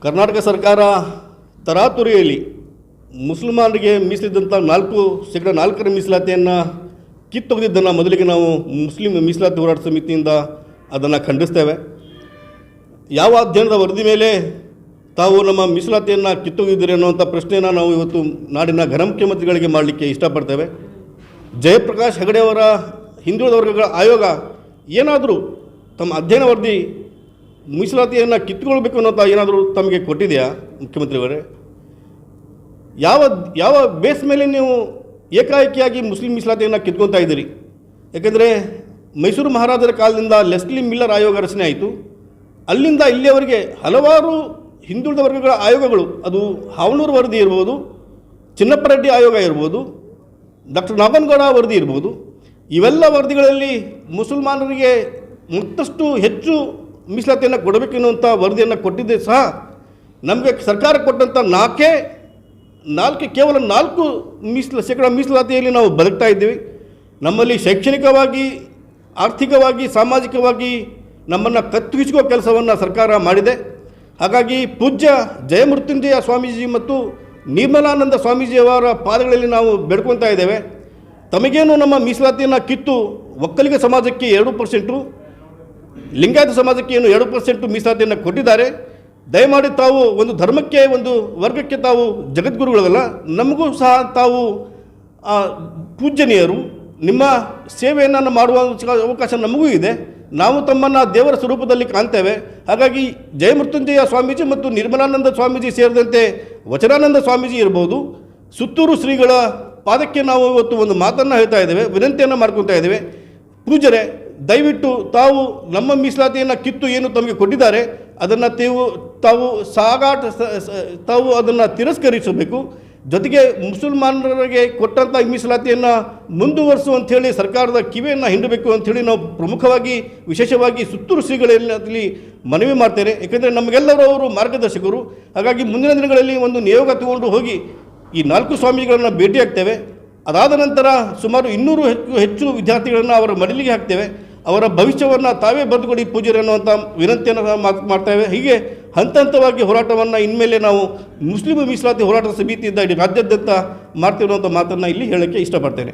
ಕರ್ನಾಟಕ ಸರ್ಕಾರ ತರಾತುರಿಯಲ್ಲಿ ಮುಸಲ್ಮಾನರಿಗೆ ಮೀಸಲಿದ್ದಂಥ 4% ಮೀಸಲಾತಿಯನ್ನು ಕಿತ್ತೊಗೆದಿದ್ದನ್ನು ಮೊದಲಿಗೆ ನಾವು ಮುಸ್ಲಿಂ ಮೀಸಲಾತಿ ಹೋರಾಟ ಸಮಿತಿಯಿಂದ ಅದನ್ನು ಖಂಡಿಸ್ತೇವೆ. ಯಾವ ಅಧ್ಯಯನದ ವರದಿ ಮೇಲೆ ತಾವು ನಮ್ಮ ಮೀಸಲಾತಿಯನ್ನು ಕಿತ್ತೊಗೆದಿದ್ದೀರಿ ಅನ್ನುವಂಥ ಪ್ರಶ್ನೆಯನ್ನು ನಾವು ಇವತ್ತು ನಾಡಿನ ಘನ ಮುಖ್ಯಮಂತ್ರಿಗಳಿಗೆ ಮಾಡಲಿಕ್ಕೆ ಇಷ್ಟಪಡ್ತೇವೆ. ಜಯಪ್ರಕಾಶ್ ಹೆಗಡೆಯವರ ಹಿಂದುಳಿದ ವರ್ಗಗಳ ಆಯೋಗ ಏನಾದರೂ ತಮ್ಮ ಅಧ್ಯಯನ ವರದಿ ಮೀಸಲಾತಿಯನ್ನು ಕಿತ್ತುಕೊಳ್ಬೇಕು ಅನ್ನೋಂಥ ಏನಾದರೂ ತಮಗೆ ಕೊಟ್ಟಿದೆಯಾ ಮುಖ್ಯಮಂತ್ರಿಯವರೇ? ಯಾವ ಬೇಸ್ ಮೇಲೆ ನೀವು ಏಕಾಏಕಿಯಾಗಿ ಮುಸ್ಲಿಂ ಮೀಸಲಾತಿಯನ್ನು ಕಿತ್ಕೊತಾ ಇದ್ದೀರಿ? ಯಾಕೆಂದರೆ ಮೈಸೂರು ಮಹಾರಾಜರ ಕಾಲದಿಂದ ಲೆಸ್ಲಿ ಮಿಲ್ಲರ್ ಆಯೋಗ ರಚನೆ ಆಯಿತು. ಅಲ್ಲಿಂದ ಇಲ್ಲಿಯವರೆಗೆ ಹಲವಾರು ಹಿಂದುಳಿದ ವರ್ಗಗಳ ಆಯೋಗಗಳು, ಅದು ಹಾವನೂರು ವರದಿ ಇರ್ಬೋದು, ಚಿನ್ನಪ್ಪರೆಡ್ಡಿ ಆಯೋಗ ಇರ್ಬೋದು, ಡಾಕ್ಟರ್ ನಾಗನಗೌಡ ವರದಿ ಇರ್ಬೋದು, ಇವೆಲ್ಲ ವರದಿಗಳಲ್ಲಿ ಮುಸಲ್ಮಾನರಿಗೆ ಮತ್ತಷ್ಟು ಹೆಚ್ಚು ಮೀಸಲಾತಿಯನ್ನು ಕೊಡಬೇಕೆನ್ನುವಂಥ ವರದಿಯನ್ನು ಕೊಟ್ಟಿದ್ದೇ ಸಹ ನಮಗೆ ಸರ್ಕಾರ ಕೊಟ್ಟಂಥ ಕೇವಲ 4% ಮೀಸಲಾತಿಯಲ್ಲಿ ನಾವು ಬದುಕ್ತಾ ಇದ್ದೀವಿ. ನಮ್ಮಲ್ಲಿ ಶೈಕ್ಷಣಿಕವಾಗಿ, ಆರ್ಥಿಕವಾಗಿ, ಸಾಮಾಜಿಕವಾಗಿ ನಮ್ಮನ್ನು ಕತ್ತರಿಸುವ ಕೆಲಸವನ್ನು ಸರ್ಕಾರ ಮಾಡಿದೆ. ಹಾಗಾಗಿ ಪೂಜ್ಯ ಜಯಮೃತ್ಯುಂಜಯ ಸ್ವಾಮೀಜಿ ಮತ್ತು ನಿರ್ಮಲಾನಂದ ಸ್ವಾಮೀಜಿಯವರ ಪಾದಗಳಲ್ಲಿ ನಾವು ಬೇಡ್ಕೊತಾ ಇದ್ದೇವೆ. ತಮಗೇನು ನಮ್ಮ ಮೀಸಲಾತಿಯನ್ನು ಕಿತ್ತು ಒಕ್ಕಲಿಗ ಸಮಾಜಕ್ಕೆ 2%, ಲಿಂಗಾಯತ ಸಮಾಜಕ್ಕೆ ಏನು 2% ಮೀಸಲಾತಿಯನ್ನು ಕೊಟ್ಟಿದ್ದಾರೆ. ದಯಮಾಡಿ ತಾವು ಒಂದು ಧರ್ಮಕ್ಕೆ, ಒಂದು ವರ್ಗಕ್ಕೆ ತಾವು ಜಗದ್ಗುರುಗಳಲ್ಲ, ನಮಗೂ ಸಹ ತಾವು ಪೂಜ್ಯನೀಯರು. ನಿಮ್ಮ ಸೇವೆಯನ್ನು ಮಾಡುವ ಅವಕಾಶ ನಮಗೂ ಇದೆ. ನಾವು ತಮ್ಮನ್ನು ದೇವರ ಸ್ವರೂಪದಲ್ಲಿ ಕಾಣ್ತೇವೆ. ಹಾಗಾಗಿ ಜಯಮೃತ್ಯುಂಜಯ ಸ್ವಾಮೀಜಿ ಮತ್ತು ನಿರ್ಮಲಾನಂದ ಸ್ವಾಮೀಜಿ ಸೇರಿದಂತೆ ವಚನಾನಂದ ಸ್ವಾಮೀಜಿ ಇರ್ಬೋದು, ಸುತ್ತೂರು ಶ್ರೀಗಳ ಪಾದಕ್ಕೆ ನಾವು ಇವತ್ತು ಒಂದು ಮಾತನ್ನು ಹೇಳ್ತಾ ಇದ್ದೇವೆ, ವಿನಂತಿಯನ್ನು ಮಾಡ್ಕೊತಾ ಇದ್ದೇವೆ. ಪೂಜ್ಯರೇ, ದಯವಿಟ್ಟು ತಾವು ನಮ್ಮ ಮೀಸಲಾತಿಯನ್ನು ಕಿತ್ತು ಏನು ತಮಗೆ ಕೊಟ್ಟಿದ್ದಾರೆ ಅದನ್ನು ತಾವು ಅದನ್ನು ತಿರಸ್ಕರಿಸಬೇಕು. ಜೊತೆಗೆ ಮುಸಲ್ಮಾನರಿಗೆ ಕೊಟ್ಟಂಥ ಮೀಸಲಾತಿಯನ್ನು ಮುಂದುವರಿಸುವಂಥೇಳಿ ಸರ್ಕಾರದ ಕಿವಿಯನ್ನು ಹಿಂಡಬೇಕು ಅಂಥೇಳಿ ನಾವು ಪ್ರಮುಖವಾಗಿ, ವಿಶೇಷವಾಗಿ ಸುತ್ತೂರು ಶ್ರೀಗಳಲ್ಲಿ ಮನವಿ ಮಾಡ್ತೇನೆ. ಏಕೆಂದರೆ ನಮಗೆಲ್ಲರೂ ಅವರು ಮಾರ್ಗದರ್ಶಕರು. ಹಾಗಾಗಿ ಮುಂದಿನ ದಿನಗಳಲ್ಲಿ ಒಂದು ನಿಯೋಗ ತಗೊಂಡು ಹೋಗಿ ಈ 4 ಸ್ವಾಮೀಜಿಗಳನ್ನು ಭೇಟಿಯಾಗ್ತೇವೆ. ಅದಾದ ನಂತರ ಸುಮಾರು 200 ಹೆಚ್ಚು ವಿದ್ಯಾರ್ಥಿಗಳನ್ನು ಅವರ ಮಡಿಲಿಗೆ ಹಾಕ್ತೇವೆ. ಅವರ ಭವಿಷ್ಯವನ್ನು ತಾವೇ ಬರೆದುಕೊಡಿ ಪೂಜ್ಯರು ಅನ್ನುವಂಥ ವಿನಂತಿಯನ್ನು ಮಾಡ್ತೇವೆ. ಹೀಗೆ ಹಂತ ಹಂತವಾಗಿ ಹೋರಾಟವನ್ನು ಇನ್ಮೇಲೆ ನಾವು ಮುಸ್ಲಿಂ ಮೀಸಲಾತಿ ಹೋರಾಟ ಸಮಿತಿಯಿಂದ ಇಡೀ ರಾಜ್ಯಾದ್ಯಂತ ಮಾಡ್ತೀವಿ ಅನ್ನುವಂಥ ಮಾತನ್ನು ಇಲ್ಲಿ ಹೇಳೋಕ್ಕೆ ಇಷ್ಟಪಡ್ತೇನೆ.